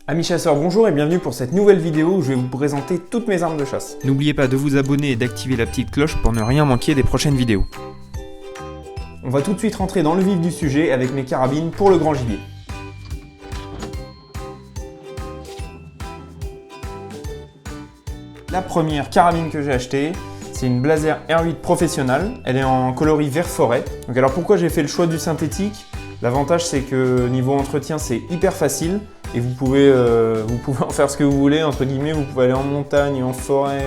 Amis chasseurs, bonjour et bienvenue pour cette nouvelle vidéo où je vais vous présenter toutes mes armes de chasse. N'oubliez pas de vous abonner et d'activer la petite cloche pour ne rien manquer des prochaines vidéos. On va tout de suite rentrer dans le vif du sujet avec mes carabines pour le grand gibier. La première carabine que j'ai achetée, c'est une Blaser R8 Professional. Elle est en coloris vert forêt. Donc alors pourquoi j'ai fait le choix du synthétique? L'avantage c'est que niveau entretien c'est hyper facile et vous pouvez en faire ce que vous voulez, entre guillemets, vous pouvez aller en montagne, en forêt,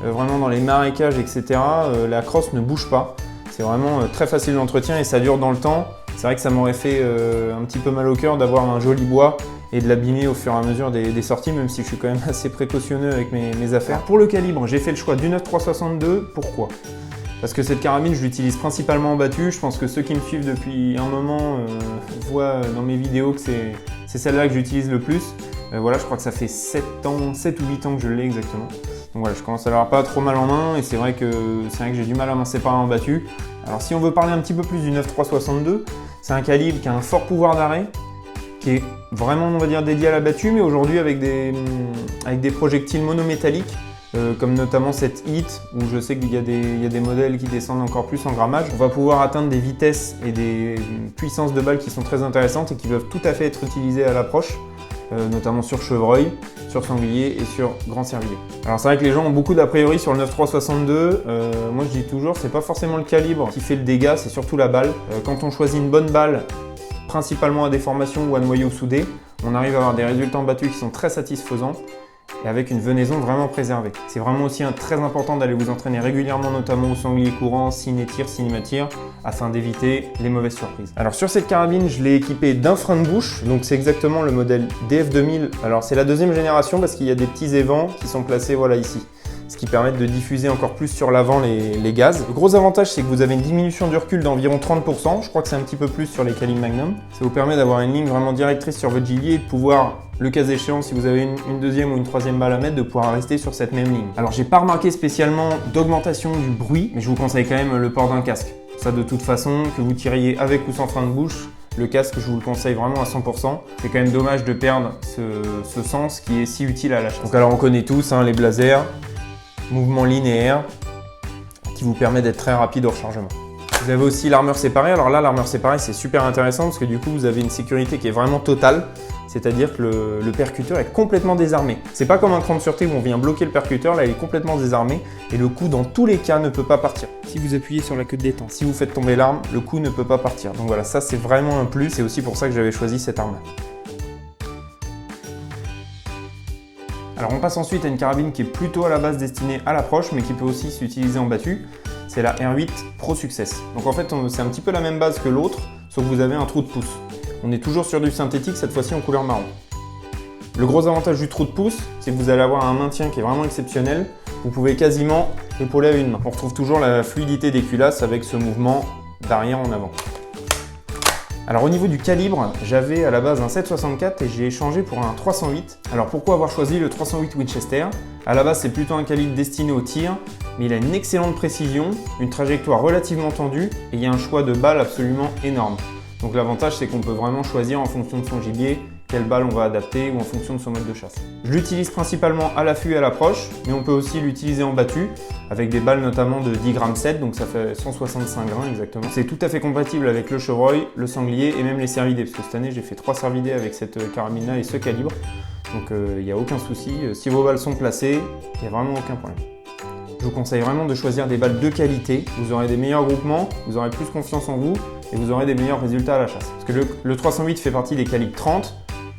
vraiment dans les marécages, etc. La crosse ne bouge pas. C'est vraiment très facile d'entretien et ça dure dans le temps. C'est vrai que ça m'aurait fait un petit peu mal au cœur d'avoir un joli bois et de l'abîmer au fur et à mesure des sorties, même si je suis quand même assez précautionneux avec mes affaires. Alors pour le calibre, j'ai fait le choix du 9.362. Pourquoi? Parce que cette carabine, je l'utilise principalement en battu. Je pense que ceux qui me suivent depuis un moment voient dans mes vidéos que c'est celle-là que j'utilise le plus. Voilà, je crois que ça fait 7 ou 8 ans que je l'ai exactement. Donc voilà, je commence à l'avoir pas trop mal en main et c'est vrai que j'ai du mal à m'en séparer en battu. Alors si on veut parler un petit peu plus du 9.362, c'est un calibre qui a un fort pouvoir d'arrêt, qui est vraiment, on va dire, dédié à la battue, mais aujourd'hui avec des projectiles monométalliques, comme notamment cette Hit, où je sais qu'il y a des modèles qui descendent encore plus en grammage. On va pouvoir atteindre des vitesses et des puissances de balles qui sont très intéressantes et qui peuvent tout à fait être utilisées à l'approche, notamment sur chevreuil, sur sanglier et sur grand cervidé. Alors c'est vrai que les gens ont beaucoup d'a priori sur le 9.362. Moi je dis toujours, c'est pas forcément le calibre qui fait le dégât, c'est surtout la balle. Quand on choisit une bonne balle, principalement à déformation ou à noyau soudé, on arrive à avoir des résultats en battu qui sont très satisfaisants et avec une venaison vraiment préservée. C'est vraiment aussi très important d'aller vous entraîner régulièrement, notamment au sanglier courant, ciné-tir, cinématir, afin d'éviter les mauvaises surprises. Alors sur cette carabine, je l'ai équipée d'un frein de bouche, donc c'est exactement le modèle DF2000. Alors c'est la deuxième génération parce qu'il y a des petits évents qui sont placés voilà ici, ce qui permet de diffuser encore plus sur l'avant les gaz. Le gros avantage, c'est que vous avez une diminution du recul d'environ 30%, je crois que c'est un petit peu plus sur les calibres Magnum. Ça vous permet d'avoir une ligne vraiment directrice sur votre gibier et de pouvoir, le cas échéant, si vous avez une deuxième ou une troisième balle à mettre, de pouvoir rester sur cette même ligne. Alors j'ai pas remarqué spécialement d'augmentation du bruit, mais je vous conseille quand même le port d'un casque. Ça de toute façon, que vous tiriez avec ou sans frein de bouche, le casque, je vous le conseille vraiment à 100%. C'est quand même dommage de perdre ce sens qui est si utile à la chasse. Donc alors on connaît tous les Blaser, mouvement linéaire qui vous permet d'être très rapide au rechargement. Vous avez aussi l'armure séparée. Alors là, l'armure séparée, c'est super intéressant parce que du coup, vous avez une sécurité qui est vraiment totale. C'est-à-dire que le percuteur est complètement désarmé. C'est pas comme un cran de sûreté où on vient bloquer le percuteur, là il est complètement désarmé et le coup dans tous les cas ne peut pas partir. Si vous appuyez sur la queue de détente. Si vous faites tomber l'arme, le coup ne peut pas partir. Donc voilà, ça c'est vraiment un plus, c'est aussi pour ça que j'avais choisi cette arme-là. Alors on passe ensuite à une carabine qui est plutôt à la base destinée à l'approche mais qui peut aussi s'utiliser en battu. C'est la R8 Pro Success. Donc en fait c'est un petit peu la même base que l'autre, sauf que vous avez un trou de pouce. On est toujours sur du synthétique, cette fois-ci en couleur marron. Le gros avantage du trou de pouce, c'est que vous allez avoir un maintien qui est vraiment exceptionnel. Vous pouvez quasiment épauler à une main. On retrouve toujours la fluidité des culasses avec ce mouvement d'arrière en avant. Alors au niveau du calibre, j'avais à la base un 7.64 et j'ai échangé pour un 308. Alors pourquoi avoir choisi le 308 Winchester? À la base c'est plutôt un calibre destiné au tir, mais il a une excellente précision, une trajectoire relativement tendue et il y a un choix de balles absolument énorme. Donc l'avantage c'est qu'on peut vraiment choisir en fonction de son gibier quelle balle on va adapter ou en fonction de son mode de chasse. Je l'utilise principalement à l'affût et à l'approche, mais on peut aussi l'utiliser en battu avec des balles notamment de 10 grammes 7, donc ça fait 165 grains exactement. C'est tout à fait compatible avec le chevreuil, le sanglier et même les cervidés, parce que cette année j'ai fait 3 cervidés avec cette carabine-là et ce calibre, donc il n'y a aucun souci. Si vos balles sont placées, il n'y a vraiment aucun problème. Je vous conseille vraiment de choisir des balles de qualité, vous aurez des meilleurs groupements, vous aurez plus confiance en vous et vous aurez des meilleurs résultats à la chasse. Parce que le 308 fait partie des calibres 30,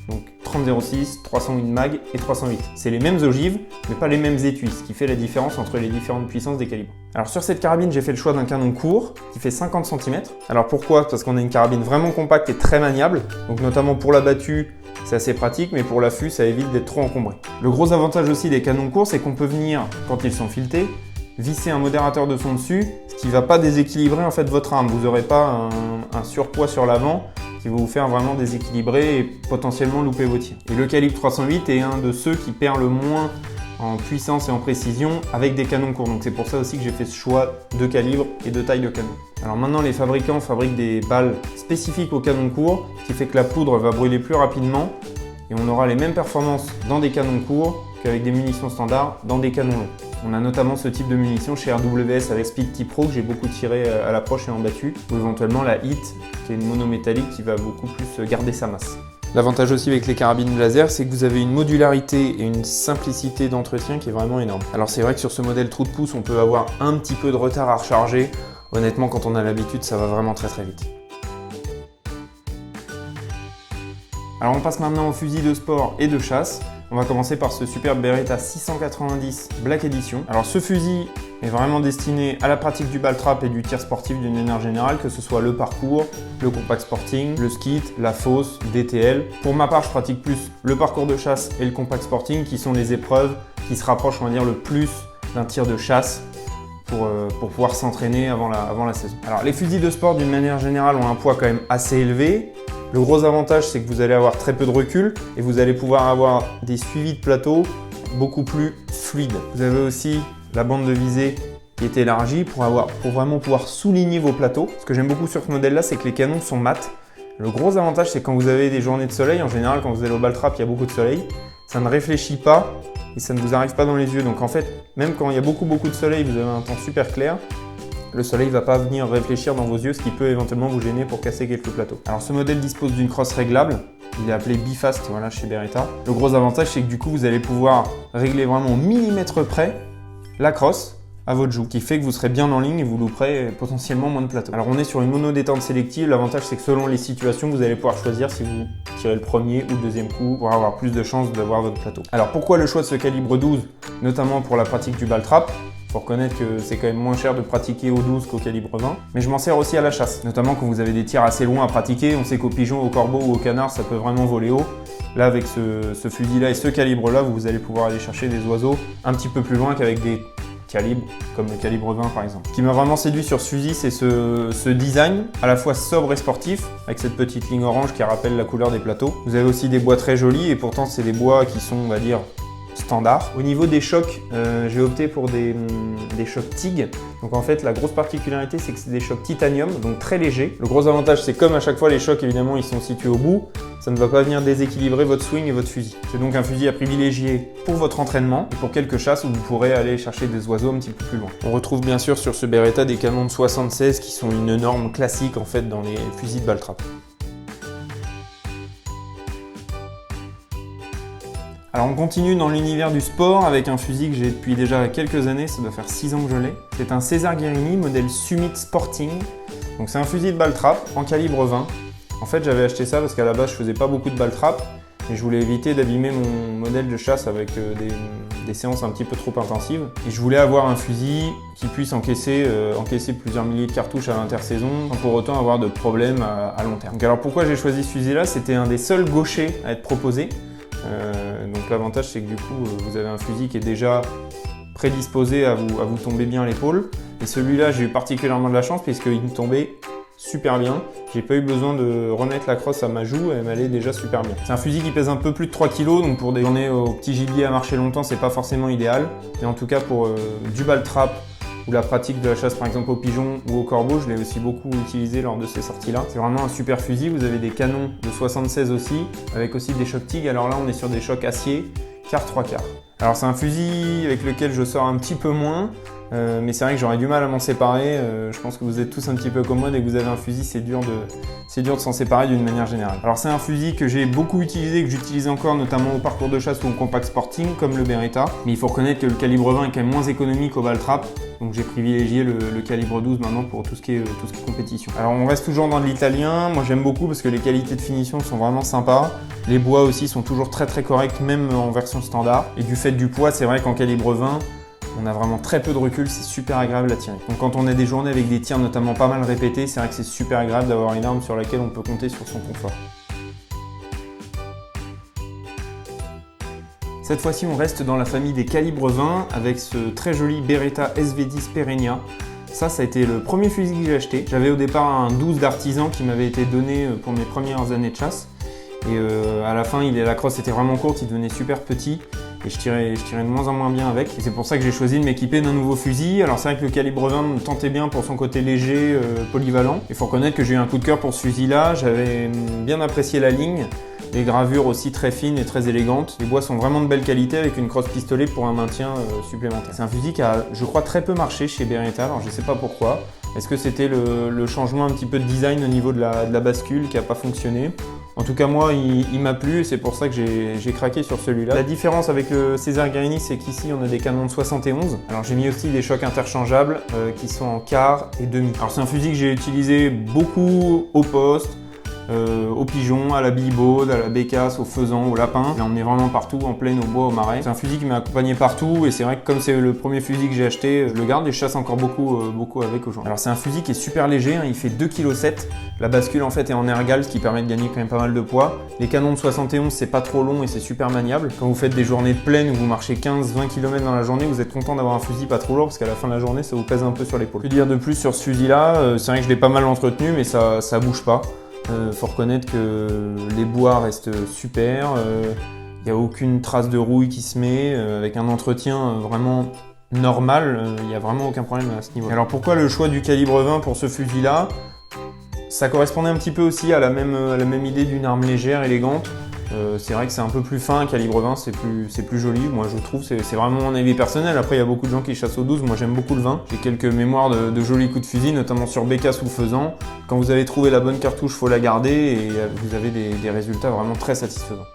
donc 30-06, 308 mag et 308. C'est les mêmes ogives, mais pas les mêmes étuis, ce qui fait la différence entre les différentes puissances des calibres. Alors sur cette carabine, j'ai fait le choix d'un canon court qui fait 50 cm. Alors pourquoi? Parce qu'on a une carabine vraiment compacte et très maniable, donc notamment pour la battue, c'est assez pratique, mais pour l'affût, ça évite d'être trop encombré. Le gros avantage aussi des canons courts, c'est qu'on peut venir, quand ils sont filetés, visser un modérateur de son dessus, ce qui ne va pas déséquilibrer en fait votre arme. Vous n'aurez pas un surpoids sur l'avant qui va vous faire vraiment déséquilibrer et potentiellement louper vos tirs. Et le calibre 308 est un de ceux qui perd le moins en puissance et en précision avec des canons courts. Donc c'est pour ça aussi que j'ai fait ce choix de calibre et de taille de canon. Alors maintenant les fabricants fabriquent des balles spécifiques aux canons courts, ce qui fait que la poudre va brûler plus rapidement et on aura les mêmes performances dans des canons courts qu'avec des munitions standards dans des canons longs. On a notamment ce type de munitions chez RWS avec Speed T-Pro que j'ai beaucoup tiré à l'approche et en battu, ou éventuellement la HIT qui est une monométallique qui va beaucoup plus garder sa masse. L'avantage aussi avec les carabines laser, c'est que vous avez une modularité et une simplicité d'entretien qui est vraiment énorme. Alors c'est vrai que sur ce modèle trou de pouce, on peut avoir un petit peu de retard à recharger. Honnêtement, quand on a l'habitude, ça va vraiment très vite. Alors on passe maintenant aux fusils de sport et de chasse. On va commencer par ce superbe Beretta 690 Black Edition. Alors ce fusil est vraiment destiné à la pratique du ball trap et du tir sportif d'une manière générale, que ce soit le parcours, le compact sporting, le skeet, la fosse, DTL. Pour ma part, je pratique plus le parcours de chasse et le compact sporting qui sont les épreuves qui se rapprochent, on va dire, le plus d'un tir de chasse pour pouvoir s'entraîner avant la saison. Alors les fusils de sport d'une manière générale ont un poids quand même assez élevé. Le gros avantage, c'est que vous allez avoir très peu de recul et vous allez pouvoir avoir des suivis de plateau beaucoup plus fluides. Vous avez aussi la bande de visée qui est élargie pour vraiment pouvoir souligner vos plateaux. Ce que j'aime beaucoup sur ce modèle-là, c'est que les canons sont mat. Le gros avantage, c'est quand vous avez des journées de soleil, en général, quand vous allez au ball trap, il y a beaucoup de soleil, ça ne réfléchit pas et ça ne vous arrive pas dans les yeux. Donc en fait, même quand il y a beaucoup de soleil, vous avez un temps super clair, le soleil ne va pas venir réfléchir dans vos yeux, ce qui peut éventuellement vous gêner pour casser quelques plateaux. Alors ce modèle dispose d'une crosse réglable, il est appelé Bifast voilà, chez Beretta. Le gros avantage, c'est que du coup, vous allez pouvoir régler vraiment au millimètre près la crosse à votre joue, qui fait que vous serez bien en ligne et vous louperez potentiellement moins de plateaux. Alors on est sur une mono-détente sélective, l'avantage c'est que selon les situations, vous allez pouvoir choisir si vous tirez le premier ou le deuxième coup pour avoir plus de chances d'avoir votre plateau. Alors pourquoi le choix de ce calibre 12, notamment pour la pratique du ball trap? Il faut reconnaître que c'est quand même moins cher de pratiquer au 12 qu'au calibre 20, mais je m'en sers aussi à la chasse, notamment quand vous avez des tirs assez loin à pratiquer. On sait qu'au pigeon, au corbeau ou au canard, ça peut vraiment voler haut. Là, avec ce fusil-là et ce calibre-là, vous allez pouvoir aller chercher des oiseaux un petit peu plus loin qu'avec des calibres, comme le calibre 20 par exemple. Ce qui m'a vraiment séduit sur ce fusil, c'est ce design, à la fois sobre et sportif, avec cette petite ligne orange qui rappelle la couleur des plateaux. Vous avez aussi des bois très jolis, et pourtant c'est des bois qui sont, on va dire, standard. Au niveau des chocs, j'ai opté pour des chocs TIG. Donc en fait, la grosse particularité, c'est que c'est des chocs titanium, donc très légers. Le gros avantage, c'est comme à chaque fois, les chocs, évidemment, ils sont situés au bout. Ça ne va pas venir déséquilibrer votre swing et votre fusil. C'est donc un fusil à privilégier pour votre entraînement et pour quelques chasses où vous pourrez aller chercher des oiseaux un petit peu plus loin. On retrouve bien sûr sur ce Beretta des canons de 76 qui sont une norme classique en fait dans les fusils de ball trap. Alors on continue dans l'univers du sport avec un fusil que j'ai depuis déjà quelques années, ça doit faire 6 ans que je l'ai. C'est un César Guérini modèle Summit Sporting. Donc c'est un fusil de ball trap en calibre 20. En fait j'avais acheté ça parce qu'à la base je faisais pas beaucoup de ball trap et je voulais éviter d'abîmer mon modèle de chasse avec des séances un petit peu trop intensives. Et je voulais avoir un fusil qui puisse encaisser plusieurs milliers de cartouches à l'intersaison sans pour autant avoir de problème à long terme. Donc alors pourquoi j'ai choisi ce fusil là? C'était un des seuls gauchers à être proposé. Donc l'avantage c'est que du coup vous avez un fusil qui est déjà prédisposé à vous tomber bien à l'épaule, et celui-là j'ai eu particulièrement de la chance puisqu'il me tombait super bien. J'ai pas eu besoin de remettre la crosse à ma joue, elle m'allait déjà super bien. C'est un fusil qui pèse un peu plus de 3 kg, donc pour des journées au petit gibier à marcher longtemps c'est pas forcément idéal, mais en tout cas pour du ball trap ou la pratique de la chasse par exemple au pigeon ou au corbeau, je l'ai aussi beaucoup utilisé lors de ces sorties-là. C'est vraiment un super fusil, vous avez des canons de 76 aussi, avec aussi des chocs TIG, alors là on est sur des chocs acier, quart 3 quarts. Alors c'est un fusil avec lequel je sors un petit peu moins, mais c'est vrai que j'aurais du mal à m'en séparer. Je pense que vous êtes tous un petit peu comme moi, dès que vous avez un fusil c'est dur de s'en séparer d'une manière générale. Alors c'est un fusil que j'ai beaucoup utilisé, que j'utilise encore notamment au parcours de chasse ou au compact sporting comme le Beretta, mais il faut reconnaître que le calibre 20 est quand même moins économique au ball trap, donc j'ai privilégié le calibre 12 maintenant pour tout ce qui est compétition. Alors on reste toujours dans de l'italien, moi j'aime beaucoup parce que les qualités de finition sont vraiment sympas, les bois aussi sont toujours très corrects même en version standard, et du fait du poids c'est vrai qu'en calibre 20 on a vraiment très peu de recul, c'est super agréable à tirer. Donc quand on a des journées avec des tirs notamment pas mal répétés, c'est vrai que c'est super agréable d'avoir une arme sur laquelle on peut compter sur son confort. Cette fois-ci on reste dans la famille des calibres 20 avec ce très joli Beretta SV10 Perennia. Ça a été le premier fusil que j'ai acheté. J'avais au départ un 12 d'artisan qui m'avait été donné pour mes premières années de chasse. Et à la fin, la crosse était vraiment courte, il devenait super petit. Et je tirais de moins en moins bien avec. Et c'est pour ça que j'ai choisi de m'équiper d'un nouveau fusil. Alors c'est vrai que le calibre 20 me tentait bien pour son côté léger, polyvalent. Il faut reconnaître que j'ai eu un coup de cœur pour ce fusil-là. J'avais bien apprécié la ligne. Les gravures aussi très fines et très élégantes. Les bois sont vraiment de belle qualité avec une crosse pistolet pour un maintien supplémentaire. C'est un fusil qui a, je crois, très peu marché chez Beretta, alors je ne sais pas pourquoi. Est-ce que c'était le changement un petit peu de design au niveau de la bascule qui n'a pas fonctionné? En tout cas, moi, il m'a plu et c'est pour ça que j'ai craqué sur celui-là. La différence avec le César Guerini, c'est qu'ici, on a des canons de 71. Alors, j'ai mis aussi des chocs interchangeables qui sont en quart et demi. Alors, c'est un fusil que j'ai utilisé beaucoup au poste, au pigeon, à la billebaude, à la bécasse, au faisan, au lapin. J'ai emmené vraiment partout, en plaine, au bois, au marais. C'est un fusil qui m'a accompagné partout et c'est vrai que comme c'est le premier fusil que j'ai acheté, je le garde et je chasse encore beaucoup avec aujourd'hui. Alors c'est un fusil qui est super léger, hein, il fait 2,7 kg. La bascule en fait est en ergal, ce qui permet de gagner quand même pas mal de poids. Les canons de 71, c'est pas trop long et c'est super maniable. Quand vous faites des journées de plaine où vous marchez 15-20 km dans la journée, vous êtes content d'avoir un fusil pas trop lourd parce qu'à la fin de la journée, ça vous pèse un peu sur l'épaule. Que dire de plus sur ce fusil-là? C'est vrai que je l'ai pas mal entretenu, mais ça bouge pas. Faut reconnaître que les bois restent super, il n'y a aucune trace de rouille qui se met, avec un entretien vraiment normal, il n'y a vraiment aucun problème à ce niveau. Alors pourquoi le choix du calibre 20 pour ce fusil-là? Ça correspondait un petit peu aussi à la même idée d'une arme légère, élégante. C'est vrai que c'est un peu plus fin, calibre 20 c'est plus joli, moi je trouve, c'est vraiment mon avis personnel. Après il y a beaucoup de gens qui chassent au 12, moi j'aime beaucoup le 20. J'ai quelques mémoires de jolis coups de fusil, notamment sur bécasse ou faisan. Quand vous avez trouvé la bonne cartouche, faut la garder et vous avez des résultats vraiment très satisfaisants.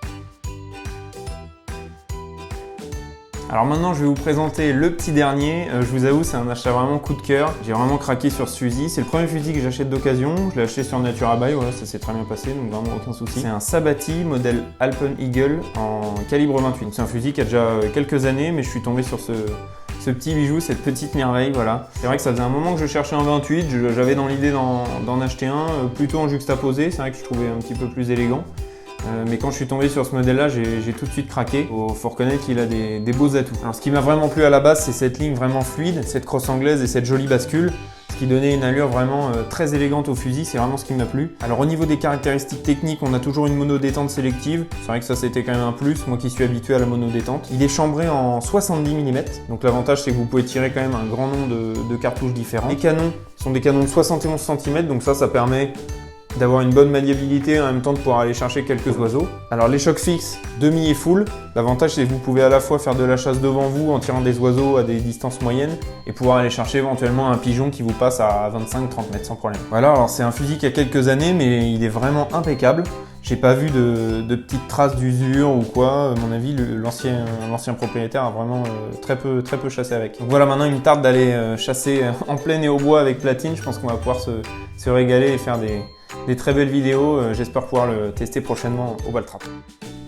Alors maintenant je vais vous présenter le petit dernier, je vous avoue c'est un achat vraiment coup de cœur, j'ai vraiment craqué sur ce fusil, c'est le premier fusil que j'achète d'occasion, je l'ai acheté sur Naturabuy, voilà, ça s'est très bien passé donc vraiment aucun souci. C'est un Sabati modèle Alpen Eagle en calibre 28, c'est un fusil qui a déjà quelques années mais je suis tombé sur ce petit bijou, cette petite merveille, voilà. C'est vrai que ça faisait un moment que je cherchais un 28, j'avais dans l'idée d'en acheter un, plutôt en juxtaposé, c'est vrai que je trouvais un petit peu plus élégant. Mais quand je suis tombé sur ce modèle-là, j'ai tout de suite craqué. Faut reconnaître qu'il a des beaux atouts. Alors ce qui m'a vraiment plu à la base, c'est cette ligne vraiment fluide, cette crosse anglaise et cette jolie bascule. Ce qui donnait une allure vraiment très élégante au fusil, c'est vraiment ce qui m'a plu. Alors au niveau des caractéristiques techniques, on a toujours une monodétente sélective. C'est vrai que ça c'était quand même un plus, moi qui suis habitué à la monodétente. Il est chambré en 70 mm, donc l'avantage c'est que vous pouvez tirer quand même un grand nombre de cartouches différentes. Les canons sont des canons de 71 cm, donc ça permet d'avoir une bonne maniabilité en même temps de pouvoir aller chercher quelques oiseaux. Alors les chocs fixes, demi et full, l'avantage c'est que vous pouvez à la fois faire de la chasse devant vous en tirant des oiseaux à des distances moyennes et pouvoir aller chercher éventuellement un pigeon qui vous passe à 25-30 mètres sans problème. Voilà, alors c'est un fusil qui a quelques années mais il est vraiment impeccable. J'ai pas vu de petites traces d'usure ou quoi, à mon avis l'ancien propriétaire a vraiment très peu chassé avec. Donc voilà, maintenant il me tarde d'aller chasser en plaine et au bois avec Platine, je pense qu'on va pouvoir se régaler et faire des très belles vidéos, j'espère pouvoir le tester prochainement au Baltrap.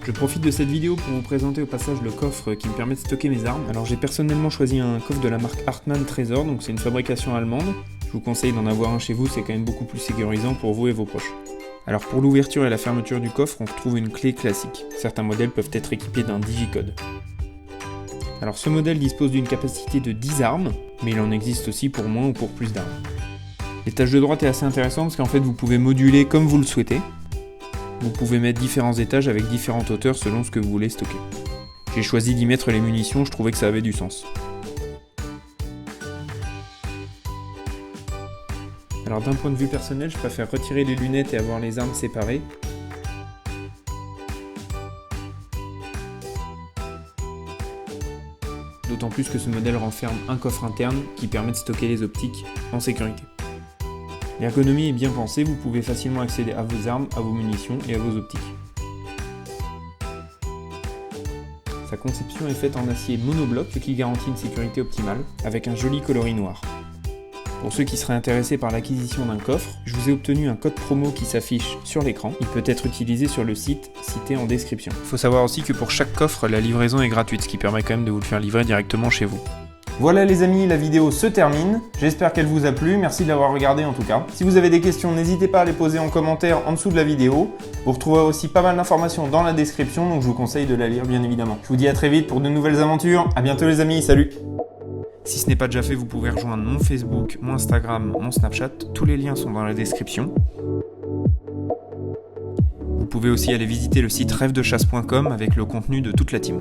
Je profite de cette vidéo pour vous présenter au passage le coffre qui me permet de stocker mes armes. Alors j'ai personnellement choisi un coffre de la marque Hartmann Trésor, donc c'est une fabrication allemande. Je vous conseille d'en avoir un chez vous, c'est quand même beaucoup plus sécurisant pour vous et vos proches. Alors pour l'ouverture et la fermeture du coffre, on retrouve une clé classique. Certains modèles peuvent être équipés d'un digicode. Alors ce modèle dispose d'une capacité de 10 armes, mais il en existe aussi pour moins ou pour plus d'armes. L'étage de droite est assez intéressant parce qu'en fait vous pouvez moduler comme vous le souhaitez. Vous pouvez mettre différents étages avec différentes hauteurs selon ce que vous voulez stocker. J'ai choisi d'y mettre les munitions, je trouvais que ça avait du sens. Alors d'un point de vue personnel, je préfère retirer les lunettes et avoir les armes séparées. D'autant plus que ce modèle renferme un coffre interne qui permet de stocker les optiques en sécurité. L'ergonomie est bien pensée, vous pouvez facilement accéder à vos armes, à vos munitions et à vos optiques. Sa conception est faite en acier monobloc, ce qui garantit une sécurité optimale, avec un joli coloris noir. Pour ceux qui seraient intéressés par l'acquisition d'un coffre, je vous ai obtenu un code promo qui s'affiche sur l'écran. Il peut être utilisé sur le site cité en description. Il faut savoir aussi que pour chaque coffre, la livraison est gratuite, ce qui permet quand même de vous le faire livrer directement chez vous. Voilà les amis, la vidéo se termine. J'espère qu'elle vous a plu, merci de l'avoir regardée en tout cas. Si vous avez des questions, n'hésitez pas à les poser en commentaire en dessous de la vidéo. Vous retrouverez aussi pas mal d'informations dans la description, donc je vous conseille de la lire bien évidemment. Je vous dis à très vite pour de nouvelles aventures. À bientôt les amis, salut! Si ce n'est pas déjà fait, vous pouvez rejoindre mon Facebook, mon Instagram, mon Snapchat. Tous les liens sont dans la description. Vous pouvez aussi aller visiter le site rêvedechasse.com avec le contenu de toute la team.